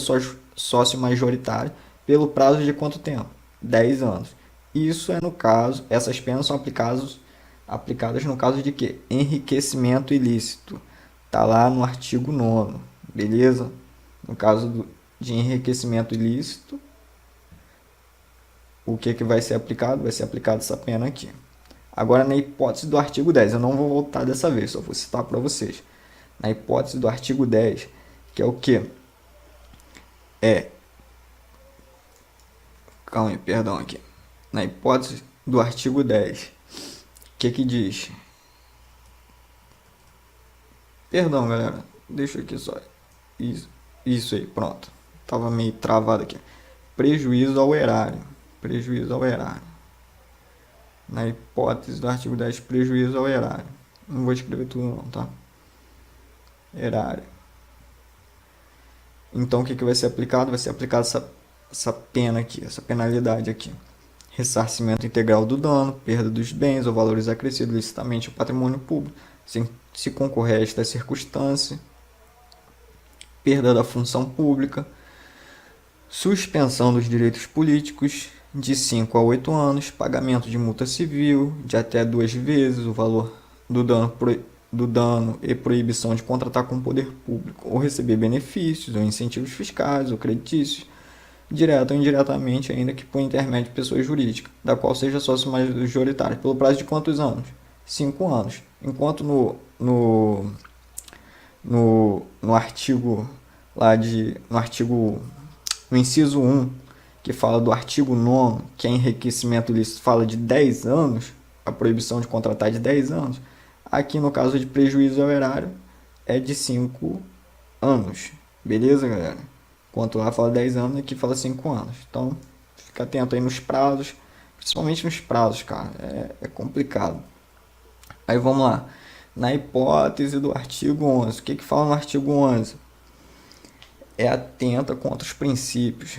sócio majoritário, pelo prazo de quanto tempo? 10 anos. Isso é no caso, essas penas são aplicadas no caso de quê? Enriquecimento ilícito. Tá lá no artigo 9º, beleza? No caso de enriquecimento ilícito, o que vai ser aplicado? Vai ser aplicada essa pena aqui. Agora, na hipótese do artigo 10, eu não vou voltar dessa vez, só vou citar para vocês. Na hipótese do artigo 10, que é o quê? Calma aí, perdão aqui. Na hipótese do artigo 10, o que diz? Perdão, galera. Deixa aqui só. Isso aí, pronto. Tava meio travado aqui. Prejuízo ao erário. Prejuízo ao erário. Na hipótese do artigo 10, prejuízo ao erário. Não vou escrever tudo não, tá? Erário. Então, o que vai ser aplicado? Vai ser aplicada essa pena aqui, essa penalidade aqui. Ressarcimento integral do dano, perda dos bens ou valores acrescidos licitamente ao patrimônio público, se concorrer a esta circunstância. Perda da função pública. Suspensão dos direitos políticos de 5 a 8 anos, pagamento de multa civil de até 2 vezes o valor do dano e proibição de contratar com o poder público ou receber benefícios ou incentivos fiscais ou creditícios, direto ou indiretamente, ainda que por intermédio de pessoa jurídica, da qual seja sócio majoritário, pelo prazo de quantos anos? 5 anos. Enquanto no artigo no inciso 1, que fala do artigo 9º, que é enriquecimento ilícito, fala de 10 anos, a proibição de contratar de 10 anos, aqui no caso de prejuízo ao erário é de 5 anos. Beleza, galera? Enquanto lá fala 10 anos, aqui fala 5 anos. Então, fica atento aí nos prazos, principalmente nos prazos, cara, é complicado. Aí vamos lá. Na hipótese do artigo 11, o que fala no artigo 11? É atenta contra os princípios,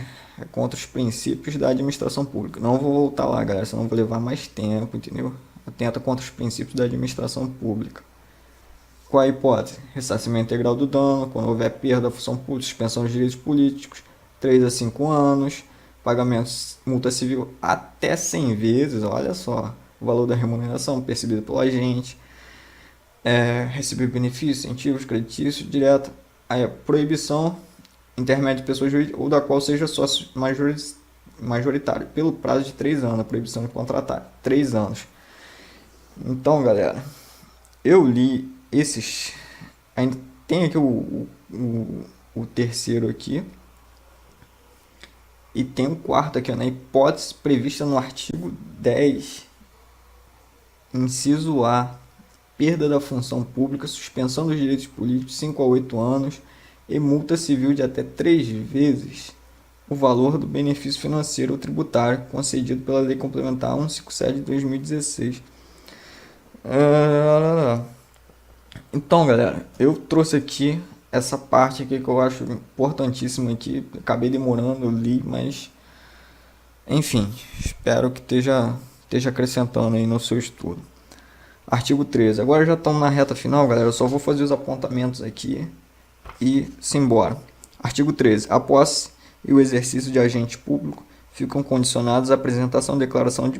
contra os princípios da administração pública. Não vou voltar lá, galera, senão vou levar mais tempo, entendeu? Atenta contra os princípios da administração pública. Qual a hipótese? Ressarcimento integral do dano, quando houver perda da função pública, suspensão dos direitos políticos, 3 a 5 anos, pagamento multa civil até 100 vezes, olha só, o valor da remuneração percebido pelo agente, receber benefícios, incentivos, creditícios, direto, aí a proibição, intermédio de pessoa jurídica ou da qual seja sócio majoritário, pelo prazo de 3 anos, a proibição de contratar, 3 anos. Então, galera, eu li esses, ainda tem aqui o terceiro aqui, e tem o quarto aqui, na hipótese prevista no artigo 10, inciso A, perda da função pública, suspensão dos direitos políticos 5 a 8 anos e multa civil de até 3 vezes o valor do benefício financeiro ou tributário concedido pela Lei Complementar 157 de 2016. Então, galera, eu trouxe aqui essa parte aqui que eu acho importantíssima aqui. Acabei demorando, eu li, mas enfim, espero que esteja acrescentando aí no seu estudo. Artigo 13. Agora já estamos na reta final, galera. Eu só vou fazer os apontamentos aqui e simbora. Artigo 13. A posse e o exercício de agente público ficam condicionados à apresentação de declaração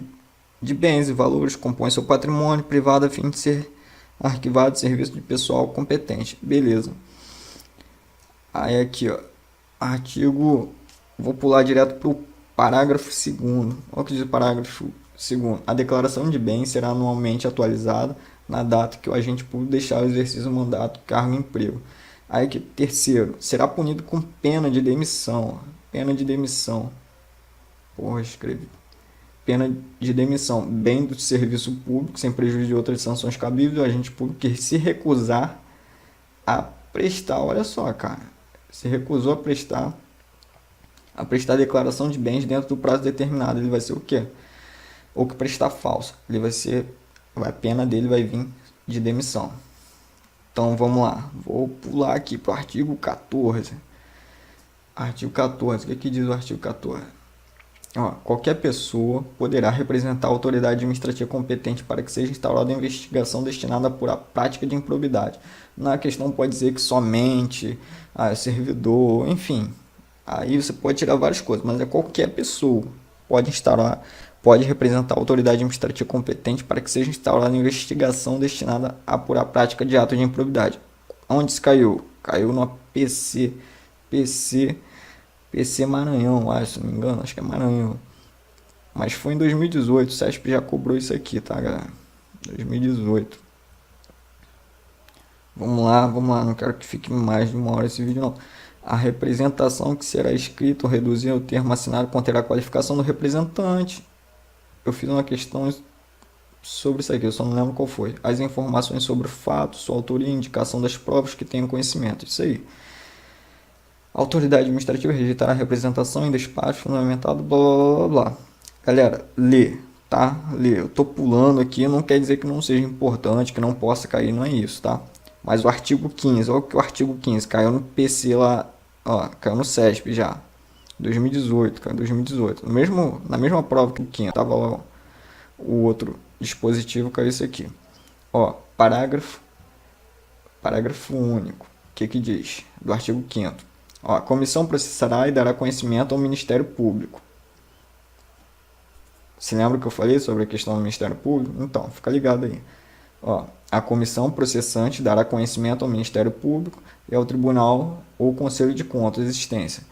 de bens e valores que compõem seu patrimônio privado a fim de ser arquivado de serviço de pessoal competente. Beleza. Aí aqui, ó. Artigo... Vou pular direto para o parágrafo 2º. Olha o que diz o parágrafo 2º. A declaração de bens será anualmente atualizada na data que o agente público deixar o exercício do mandato, cargo e emprego. Aí que terceiro, será punido com pena de demissão. Pena de demissão. Porra, escrevi. Pena de demissão. Bem do serviço público, sem prejuízo de outras sanções cabíveis, o agente público que se recusar a prestar, olha só, cara. Se recusou a prestar declaração de bens dentro do prazo determinado, ele vai ser o quê? Ou que prestar falso. Ele vai ser, a pena dele vai vir de demissão. Então vamos lá, vou pular aqui para o artigo 14. Artigo 14, o que diz o artigo 14? Qualquer pessoa poderá representar a autoridade administrativa competente para que seja instaurada uma investigação destinada a apurar a prática de improbidade. Na questão pode dizer que somente servidor, enfim. Aí você pode tirar várias coisas, mas qualquer pessoa pode representar a autoridade administrativa competente para que seja instaurada uma investigação destinada a apurar a prática de ato de improbidade. Onde isso caiu? Caiu no PC Maranhão, se não me engano, acho que é Maranhão. Mas foi em 2018, o CESP já cobrou isso aqui, tá, galera? 2018. Vamos lá, não quero que fique mais de 1 hora esse vídeo, não. A representação que será escrita ou reduzida ao termo assinado conterá a qualificação do representante. Eu fiz uma questão sobre isso aqui, eu só não lembro qual foi. As informações sobre o fato, sua autoria e indicação das provas que tenham conhecimento. Isso aí. A autoridade administrativa rejeitará a representação em despacho fundamentado, blá blá blá blá. Galera, lê, tá? Lê. Eu tô pulando aqui, não quer dizer que não seja importante, que não possa cair, não é isso, tá? Mas o artigo 15, olha que o artigo 15 caiu no PC lá, caiu no CESP já. 2018, caiu em 2018. Na mesma prova que o 15, tava lá o outro dispositivo, caiu isso aqui. Parágrafo único. O que diz? Do artigo 5º. A comissão processará e dará conhecimento ao Ministério Público. Se lembra que eu falei sobre a questão do Ministério Público? Então, fica ligado aí. Ó, a comissão processante dará conhecimento ao Ministério Público e ao Tribunal ou Conselho de Contas a existência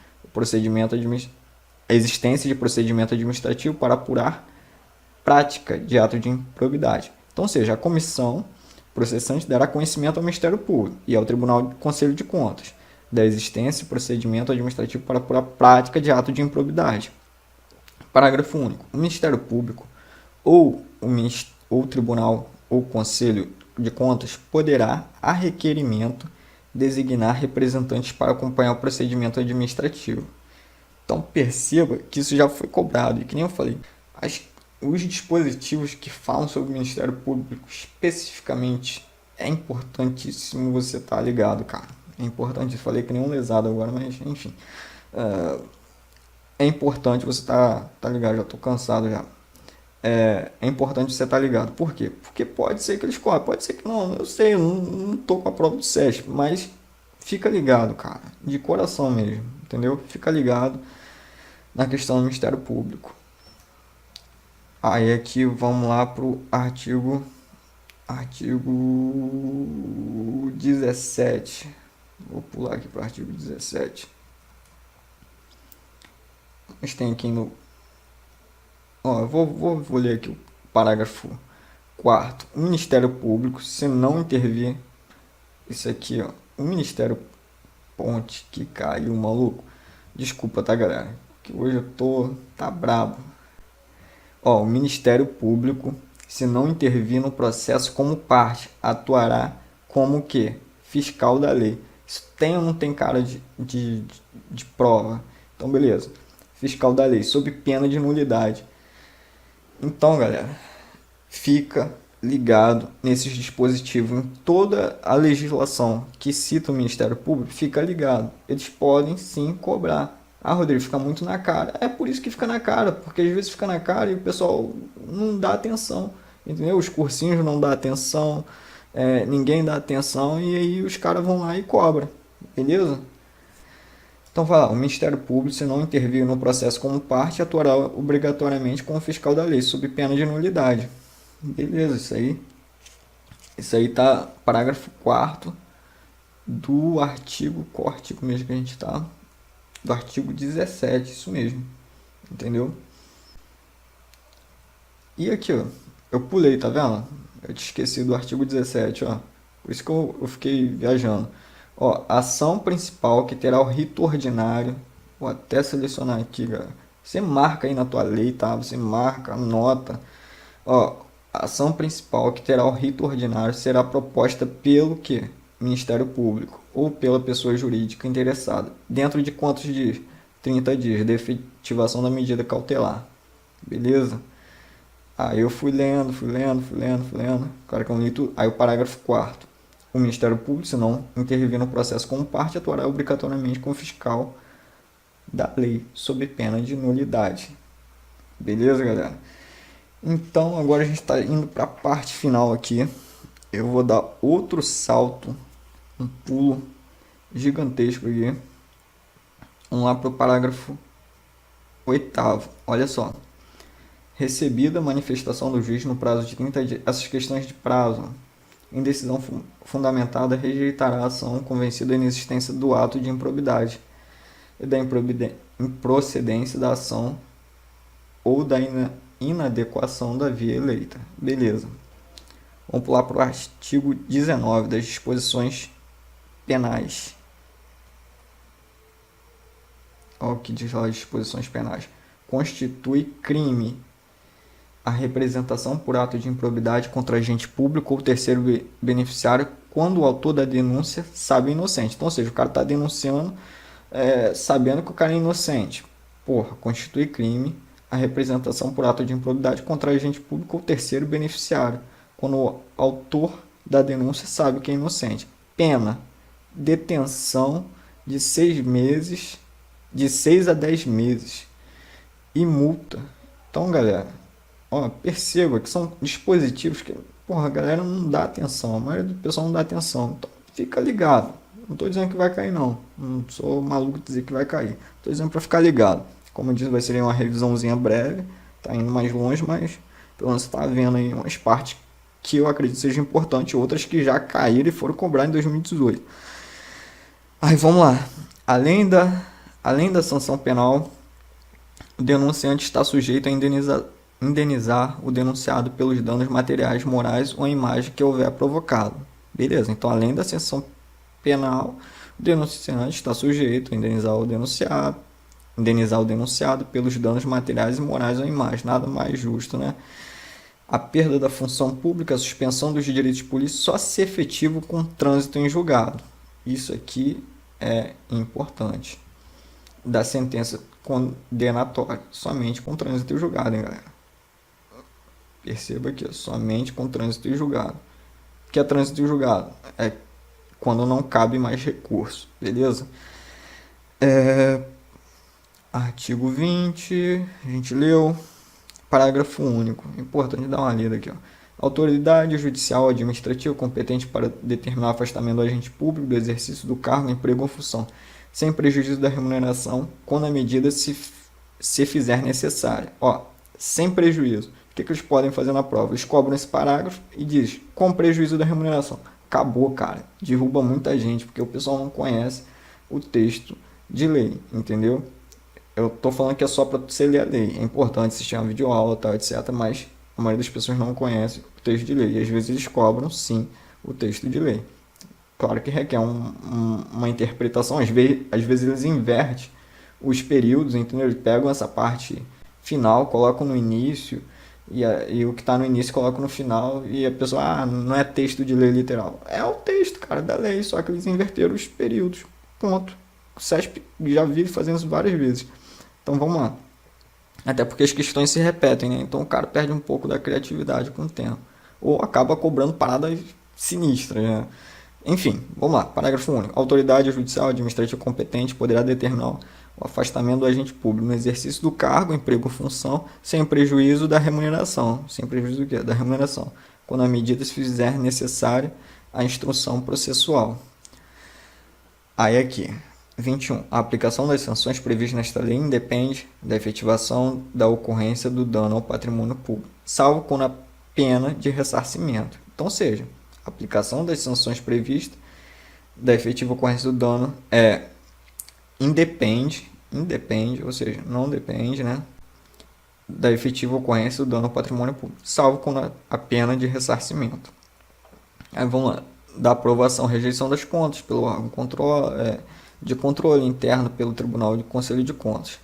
de procedimento administrativo para apurar prática de ato de improbidade. Então, ou seja, a comissão processante dará conhecimento ao Ministério Público e ao Tribunal do Conselho de Contas da existência de procedimento administrativo para apurar prática de ato de improbidade. Parágrafo único. O Ministério Público ou o Tribunal ou Conselho de Contas poderá, a requerimento, designar representantes para acompanhar o procedimento administrativo. Então perceba que isso já foi cobrado e que nem eu falei, os dispositivos que falam sobre o Ministério Público especificamente é importantíssimo você estar ligado, cara. É importante, eu falei que nem um lesado agora, mas enfim. É importante você estar ligado, já estou cansado já. É importante você estar ligado. Por quê? Porque pode ser que eles cobrem, pode ser que não, eu sei, eu não tô com a prova do SESP, mas fica ligado, cara, de coração mesmo, entendeu? Fica ligado na questão do Ministério Público. Aí aqui vamos lá pro artigo 17. Vou pular aqui para o artigo 17. Mas tem aqui no... Ó, eu vou ler aqui o parágrafo 4º. O Ministério Público, se não intervir... Isso aqui, ó. O Ministério... Ponte que caiu, maluco. Desculpa, tá, galera? Que hoje eu tô... Tá brabo. Ó, o Ministério Público, se não intervir no processo como parte, atuará como que? Fiscal da lei. Isso tem ou não tem cara de prova? Então, beleza. Fiscal da lei, sob pena de nulidade. Então, galera, fica ligado nesses dispositivos. Em toda a legislação que cita o Ministério Público, fica ligado. Eles podem sim cobrar. Ah, Rodrigo, fica muito na cara. É por isso que fica na cara, porque às vezes fica na cara e o pessoal não dá atenção, entendeu? Os cursinhos não dão atenção, ninguém dá atenção e aí os caras vão lá e cobram, beleza? Então vai lá, o Ministério Público, se não intervir no processo como parte, atuará obrigatoriamente com o fiscal da lei, sob pena de nulidade. Beleza, isso aí tá parágrafo 4º do artigo, qual artigo mesmo que a gente tá? Do artigo 17, isso mesmo, entendeu? E aqui, ó, eu pulei, tá vendo? Eu te esqueci do artigo 17, ó, por isso que eu fiquei viajando. Ó, ação principal que terá o rito ordinário, vou até selecionar aqui, galera. Você marca aí na tua lei, tá? Você marca, anota. Ó, a ação principal que terá o rito ordinário será proposta pelo que? Ministério Público ou pela pessoa jurídica interessada. Dentro de quantos dias? 30 dias de efetivação da medida cautelar. Beleza? Aí eu fui lendo. Cara, que eu li tudo. Aí o parágrafo 4º. O Ministério Público, se não intervir no processo como parte, atuará obrigatoriamente como fiscal da lei, sob pena de nulidade. Beleza, galera? Então, agora a gente está indo para a parte final aqui. Eu vou dar outro salto, um pulo gigantesco aqui. Vamos lá para o parágrafo 8º. Olha só. Recebida a manifestação do juiz no prazo de 30 dias. Essas questões de prazo, em decisão fundamentada, rejeitará a ação convencida da inexistência do ato de improbidade e da improcedência da ação ou da inadequação da via eleita. Beleza. Vamos pular para o artigo 19 das disposições penais. Olha o que diz lá as disposições penais. Constitui crime a representação por ato de improbidade contra agente público ou terceiro beneficiário quando o autor da denúncia sabe inocente. Então, ou seja, o cara está denunciando sabendo que o cara é inocente. Porra, constitui crime a representação por ato de improbidade contra agente público ou terceiro beneficiário quando o autor da denúncia sabe que é inocente. Pena, detenção de 6 meses, de 6 a 10 meses e multa. Então, galera, ó, perceba que são dispositivos que, porra, a galera não dá atenção, a maioria do pessoal não dá atenção. Então, fica ligado. Não estou dizendo que vai cair, não. Não sou maluco de dizer que vai cair. Estou dizendo para ficar ligado. Como eu disse, vai ser uma revisãozinha breve, tá indo mais longe, mas pelo menos está vendo aí umas partes que eu acredito sejam importantes, outras que já caíram e foram cobrar em 2018. Aí vamos lá. Além da sanção penal, o denunciante está sujeito a indenizar o denunciado pelos danos materiais, morais ou imagem que houver provocado. Beleza, então além da sanção penal, o denunciante está sujeito a indenizar o denunciado pelos danos materiais e morais ou imagem. Nada mais justo, né? A perda da função pública, a suspensão dos direitos políticos só se efetivo com trânsito em julgado. Isso aqui é importante. Da sentença condenatória, somente com trânsito em julgado, hein, galera? Perceba aqui, somente com trânsito em julgado. O que é trânsito em julgado? É quando não cabe mais recurso, beleza? Artigo 20, a gente leu. Parágrafo único. Importante dar uma lida aqui. Ó. Autoridade judicial ou administrativa competente para determinar o afastamento do agente público do exercício do cargo, emprego ou função, sem prejuízo da remuneração, quando a medida se fizer necessária. Ó, sem prejuízo. O que eles podem fazer na prova? Eles cobram esse parágrafo e diz com prejuízo da remuneração. Acabou, cara. Derruba muita gente, porque o pessoal não conhece o texto de lei, entendeu? Eu tô falando que é só para você ler a lei. É importante assistir uma videoaula, tal, etc. Mas a maioria das pessoas não conhece o texto de lei. E às vezes eles cobram, sim, o texto de lei. Claro que requer uma interpretação. Às vezes eles invertem os períodos, entendeu? Eles pegam essa parte final, colocam no início, e o que está no início colocam no final, e a pessoa, não é texto de lei literal. É o texto, cara, da lei, só que eles inverteram os períodos. Ponto. O SESP já vi fazendo isso várias vezes. Então vamos lá. Até porque as questões se repetem, né? Então o cara perde um pouco da criatividade com o tempo. Ou acaba cobrando paradas sinistras, né? Enfim, vamos lá. Parágrafo único. A autoridade judicial administrativa competente poderá determinar o afastamento do agente público no exercício do cargo, emprego ou função, sem prejuízo da remuneração. Sem prejuízo do quê? Da remuneração. Quando a medida se fizer necessária à instrução processual. Aí aqui. 21. A aplicação das sanções previstas nesta lei independe da efetivação da ocorrência do dano ao patrimônio público, salvo quando a pena de ressarcimento. Então, seja, a aplicação das sanções previstas da efetiva ocorrência do dano independe, ou seja, não depende, né, da efetiva ocorrência do dano ao patrimônio público, salvo quando a pena de ressarcimento. Aí vamos lá. Da aprovação, rejeição das contas pelo órgão de controle interno pelo Tribunal de Conselho de Contas.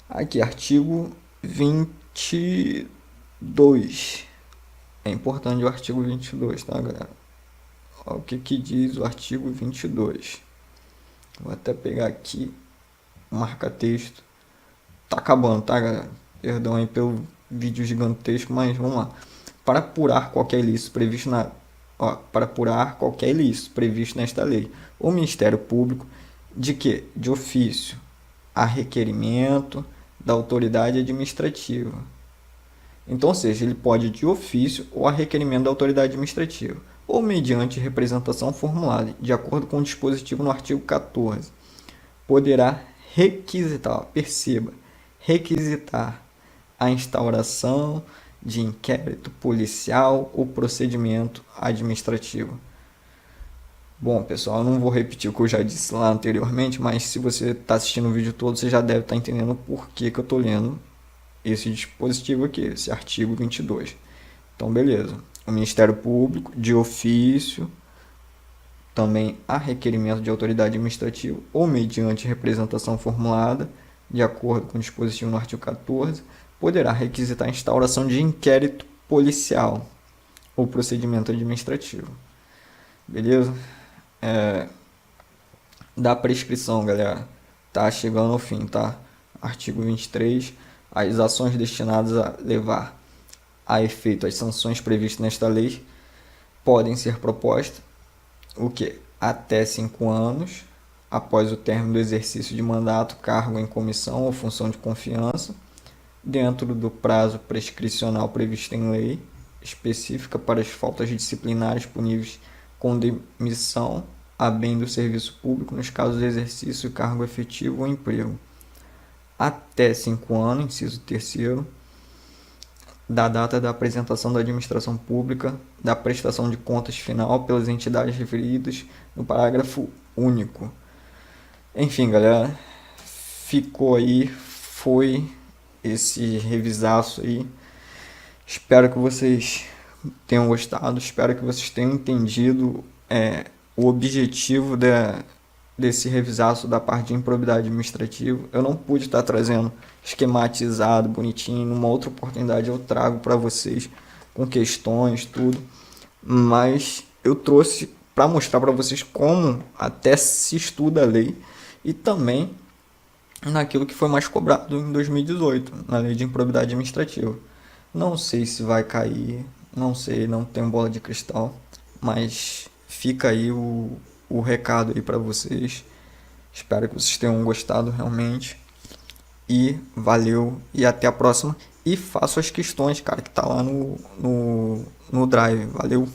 Aqui, artigo 22. É importante o artigo 22, tá, galera? Olha o que diz o artigo 22. Vou até pegar aqui, marca texto. Tá acabando, tá, galera? Perdão aí pelo vídeo gigantesco, mas vamos lá. Para apurar qualquer ilícito previsto nesta lei, o Ministério Público de ofício, a requerimento da autoridade administrativa. Então, ou seja, ele pode de ofício ou a requerimento da autoridade administrativa, ou mediante representação formulada, de acordo com o dispositivo no artigo 14, poderá requisitar a instauração de inquérito policial ou procedimento administrativo. Bom, pessoal, eu não vou repetir o que eu já disse lá anteriormente, mas se você está assistindo o vídeo todo, você já deve estar entendendo por que eu estou lendo esse dispositivo aqui, esse artigo 22. Então, beleza. O Ministério Público, de ofício, também a requerimento de autoridade administrativa ou mediante representação formulada, de acordo com o dispositivo no artigo 14, poderá requisitar a instauração de inquérito policial ou procedimento administrativo. Beleza? Da prescrição, galera, tá chegando ao fim, tá? Artigo 23. As ações destinadas a levar a efeito as sanções previstas nesta lei podem ser propostas o que? Até 5 anos após o término do exercício de mandato, cargo em comissão ou função de confiança, dentro do prazo prescricional previsto em lei específica para as faltas disciplinares puníveis com demissão a bem do serviço público nos casos de exercício de cargo efetivo ou emprego. Até 5 anos, inciso 3º, da data da apresentação da administração pública, da prestação de contas final pelas entidades referidas no parágrafo único. Enfim, galera, ficou aí, foi esse revisaço aí. Espero que vocês tenham gostado, espero que vocês tenham entendido o objetivo desse revisaço da parte de improbidade administrativa. Eu não pude estar trazendo esquematizado, bonitinho. Numa outra oportunidade eu trago para vocês com questões, tudo. Mas eu trouxe para mostrar para vocês como até se estuda a lei e também naquilo que foi mais cobrado em 2018, na lei de improbidade administrativa. Não sei se vai cair, não sei, não tenho bola de cristal, mas fica aí o recado aí para vocês. Espero que vocês tenham gostado realmente. E valeu e até a próxima. E faço as questões, cara, que tá lá no Drive. Valeu!